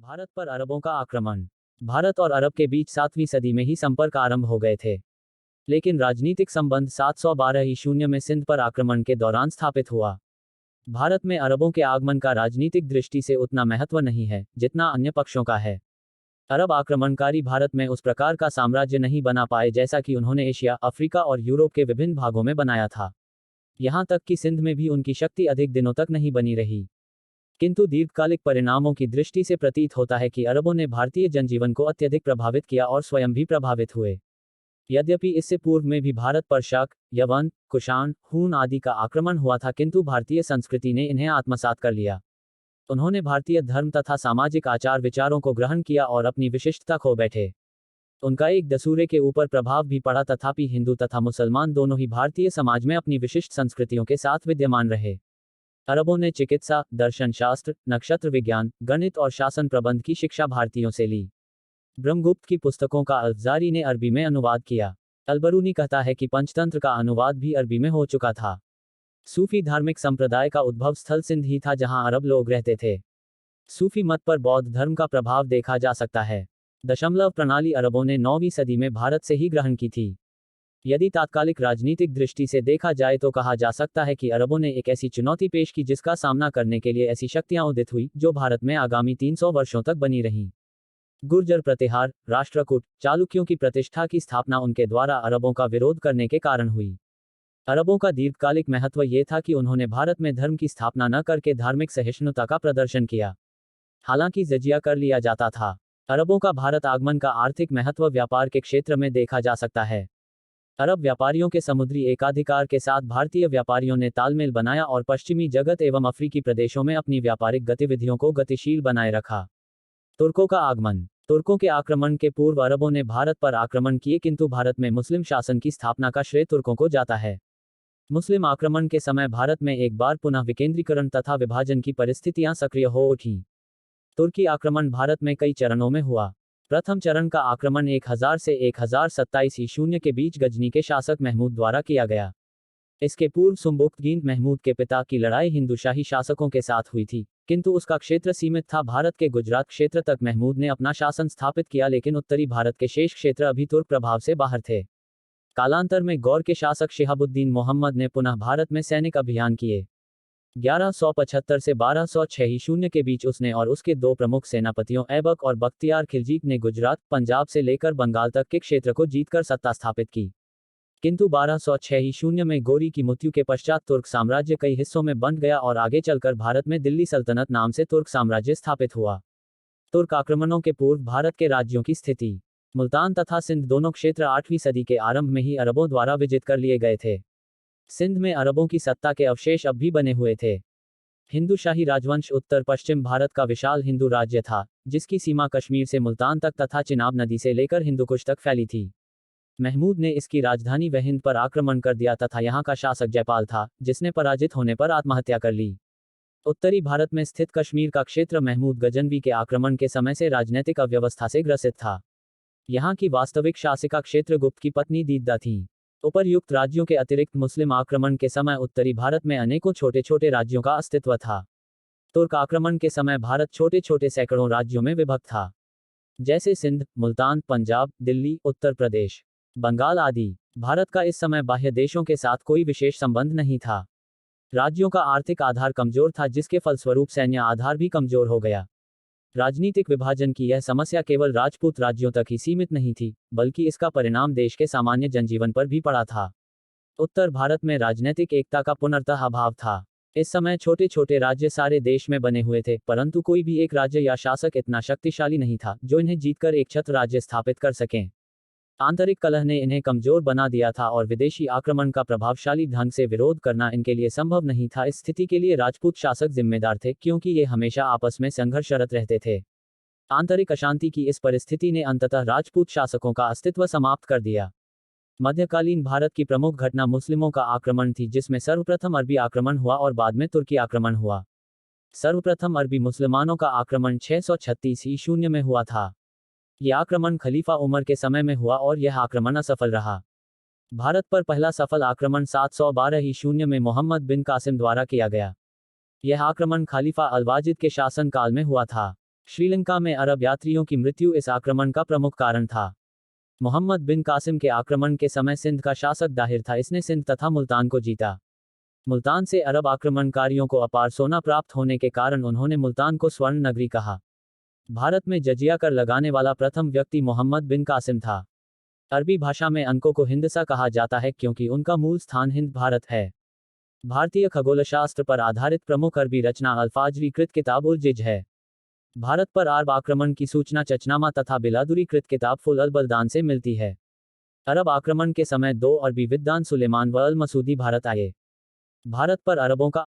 भारत पर अरबों का आक्रमण। भारत और अरब के बीच 7वीं सदी में ही संपर्क आरंभ हो गए थे। लेकिन राजनीतिक संबंध 712 ईशून्य में सिंध पर आक्रमण के दौरान स्थापित हुआ। भारत में अरबों के आगमन का राजनीतिक दृष्टि से उतना महत्व नहीं है जितना अन्य पक्षों का है। अरब आक्रमणकारी भारत में उस प्रकार का साम्राज्य नहीं बना पाए जैसा कि उन्होंने एशिया, अफ्रीका और यूरोप के विभिन्न भागों में बनाया था। यहां तक कि सिंध में भी उनकी शक्ति अधिक दिनों तक नहीं बनी रही। किंतु दीर्घकालिक परिणामों की दृष्टि से प्रतीत होता है कि अरबों ने भारतीय जनजीवन को अत्यधिक प्रभावित किया और स्वयं भी प्रभावित हुए। यद्यपि इससे पूर्व में भी भारत पर शक, यवन, कुषाण, हून आदि का आक्रमण हुआ था, किंतु भारतीय संस्कृति ने इन्हें आत्मसात कर लिया। उन्होंने भारतीय धर्म तथा सामाजिक आचार विचारों को ग्रहण किया और अपनी विशिष्टता खो बैठे। उनका एक दूसरे के ऊपर प्रभाव भी पड़ा, तथापि हिंदू तथा मुसलमान दोनों ही भारतीय समाज में अपनी विशिष्ट संस्कृतियों के साथ विद्यमान रहे। अरबों ने चिकित्सा, दर्शन शास्त्र, नक्षत्र विज्ञान, गणित और शासन प्रबंध की शिक्षा भारतीयों से ली। ब्रह्मगुप्त की पुस्तकों का अल्जारी ने अरबी में अनुवाद किया। अलबरूनी कहता है कि पंचतंत्र का अनुवाद भी अरबी में हो चुका था। सूफी धार्मिक संप्रदाय का उद्भव स्थल सिंध ही था, जहां अरब लोग रहते थे। सूफी मत पर बौद्ध धर्म का प्रभाव देखा जा सकता है। दशमलव प्रणाली अरबों ने 9वीं सदी में भारत से ही ग्रहण की थी। यदि तात्कालिक राजनीतिक दृष्टि से देखा जाए तो कहा जा सकता है कि अरबों ने एक ऐसी चुनौती पेश की जिसका सामना करने के लिए ऐसी शक्तियां उदित हुई जो भारत में आगामी 300 वर्षों तक बनी रहीं। गुर्जर प्रतिहार, राष्ट्रकूट, चालुक्यों की प्रतिष्ठा की स्थापना उनके द्वारा अरबों का विरोध करने के कारण हुई। अरबों का दीर्घकालिक महत्व ये था कि उन्होंने भारत में धर्म की स्थापना न करके धार्मिक सहिष्णुता का प्रदर्शन किया। हालांकि जजिया कर लिया जाता था। अरबों का भारत आगमन का आर्थिक महत्व व्यापार के क्षेत्र में देखा जा सकता है। अरब व्यापारियों के समुद्री एकाधिकार के साथ भारतीय व्यापारियों ने तालमेल बनाया और पश्चिमी जगत एवं अफ्रीकी प्रदेशों में अपनी व्यापारिक गतिविधियों को गतिशील बनाए रखा। तुर्कों का आगमन। तुर्कों के आक्रमण के पूर्व अरबों ने भारत पर आक्रमण किए, किंतु भारत में मुस्लिम शासन की स्थापना का श्रेय तुर्कों को जाता है। मुस्लिम आक्रमण के समय भारत में एक बार पुनः विकेंद्रीकरण तथा विभाजन की परिस्थितियां सक्रिय हो उठी। तुर्की आक्रमण भारत में कई चरणों में हुआ। प्रथम चरण का आक्रमण 1000 से 1027 ईशून्य के बीच गजनी के शासक महमूद द्वारा किया गया। इसके पूर्व सुम्बुक्तगीन महमूद के पिता की लड़ाई हिंदूशाही शासकों के साथ हुई थी, किंतु उसका क्षेत्र सीमित था। भारत के गुजरात क्षेत्र तक महमूद ने अपना शासन स्थापित किया, लेकिन उत्तरी भारत के शेष क्षेत्र अभी तुर्क प्रभाव से बाहर थे। कालांतर में गौर के शासक शिहाबुद्दीन मोहम्मद ने पुनः भारत में सैनिक अभियान किए। 1175 से 1206 ईशून्य के बीच उसने और उसके दो प्रमुख सेनापतियों ऐबक और बख्तियार खिलजी ने गुजरात, पंजाब से लेकर बंगाल तक के क्षेत्र को जीतकर सत्ता स्थापित की। किंतु 1206 ईशून्य में गोरी की मृत्यु के पश्चात तुर्क साम्राज्य कई हिस्सों में बंट गया और आगे चलकर भारत में दिल्ली सल्तनत नाम से तुर्क साम्राज्य स्थापित हुआ। तुर्क आक्रमणों के पूर्व भारत के राज्यों की स्थिति। मुल्तान तथा सिंध दोनों क्षेत्र 8वीं सदी के आरंभ में ही अरबों द्वारा विजित कर लिए गए थे। सिंध में अरबों की सत्ता के अवशेष अब भी बने हुए थे। हिंदू शाही राजवंश उत्तर पश्चिम भारत का विशाल हिंदू राज्य था, जिसकी सीमा कश्मीर से मुल्तान तक तथा चिनाब नदी से लेकर हिंदुकुश तक फैली थी। महमूद ने इसकी राजधानी व हिंद पर आक्रमण कर दिया तथा यहाँ का शासक जयपाल था, जिसने पराजित होने पर आत्महत्या कर ली। उत्तरी भारत में स्थित कश्मीर का क्षेत्र महमूद गजनवी के आक्रमण के समय से राजनीतिक अव्यवस्था से ग्रसित था। यहाँ की वास्तविक शासिका क्षेत्र गुप्त की पत्नी दीदा थी। उपर्युक्त राज्यों के अतिरिक्त मुस्लिम आक्रमण के समय उत्तरी भारत में अनेकों छोटे छोटे राज्यों का अस्तित्व था। तुर्क आक्रमण के समय भारत छोटे छोटे सैकड़ों राज्यों में विभक्त था, जैसे सिंध, मुल्तान, पंजाब, दिल्ली, उत्तर प्रदेश, बंगाल आदि। भारत का इस समय बाह्य देशों के साथ कोई विशेष संबंध नहीं था। राज्यों का आर्थिक आधार कमजोर था, जिसके फलस्वरूप सैन्य आधार भी कमजोर हो गया। राजनीतिक विभाजन की यह समस्या केवल राजपूत राज्यों तक ही सीमित नहीं थी, बल्कि इसका परिणाम देश के सामान्य जनजीवन पर भी पड़ा था। उत्तर भारत में राजनीतिक एकता का पूर्णतः अभाव था। इस समय छोटे छोटे राज्य सारे देश में बने हुए थे, परंतु कोई भी एक राज्य या शासक इतना शक्तिशाली नहीं था जो इन्हें जीतकर एक छत्र राज्य स्थापित कर सकें। आंतरिक कलह ने इन्हें कमजोर बना दिया था और विदेशी आक्रमण का प्रभावशाली ढंग से विरोध करना इनके लिए संभव नहीं था। इस स्थिति के लिए राजपूत शासक जिम्मेदार थे, क्योंकि ये हमेशा आपस में संघर्षरत रहते थे। आंतरिक अशांति की इस परिस्थिति ने अंततः राजपूत शासकों का अस्तित्व समाप्त कर दिया। मध्यकालीन भारत की प्रमुख घटना मुस्लिमों का आक्रमण थी, जिसमें सर्वप्रथम अरबी आक्रमण हुआ और बाद में तुर्की आक्रमण हुआ। सर्वप्रथम अरबी मुसलमानों का आक्रमण 636 ईशून्य में हुआ था। यह आक्रमण खलीफा उमर के समय में हुआ और यह आक्रमण असफल रहा। भारत पर पहला सफल आक्रमण 712 ईशून्य में मोहम्मद बिन कासिम द्वारा किया गया। यह आक्रमण खलीफा अल-वाजिद के शासन काल में हुआ था। श्रीलंका में अरब यात्रियों की मृत्यु इस आक्रमण का प्रमुख कारण था। मोहम्मद बिन कासिम के आक्रमण के समय सिंध का शासक दाहिर था, इसने सिंध तथा मुल्तान को जीता। मुल्तान से अरब आक्रमणकारियों को अपार सोना प्राप्त होने के कारण उन्होंने मुल्तान को स्वर्ण नगरी कहा। भारत में जजिया कर लगाने वाला प्रथम व्यक्ति मोहम्मद बिन कासिम था। अरबी भाषा में अंकों को हिंदसा कहा जाता है क्योंकि उनका मूल स्थान हिंद भारत है। भारतीय खगोलशास्त्र पर आधारित प्रमुख अरबी रचना अल्फाजरी कृत किताब उल जिज है। भारत पर अरब आक्रमण की सूचना चचनामा तथा बिलादुरी कृत किताब फुल अल बलदान से मिलती है। अरब आक्रमण के समय दो अरबी विद्वान सुलेमान व अल मसूदी भारत आए। भारत पर अरबों का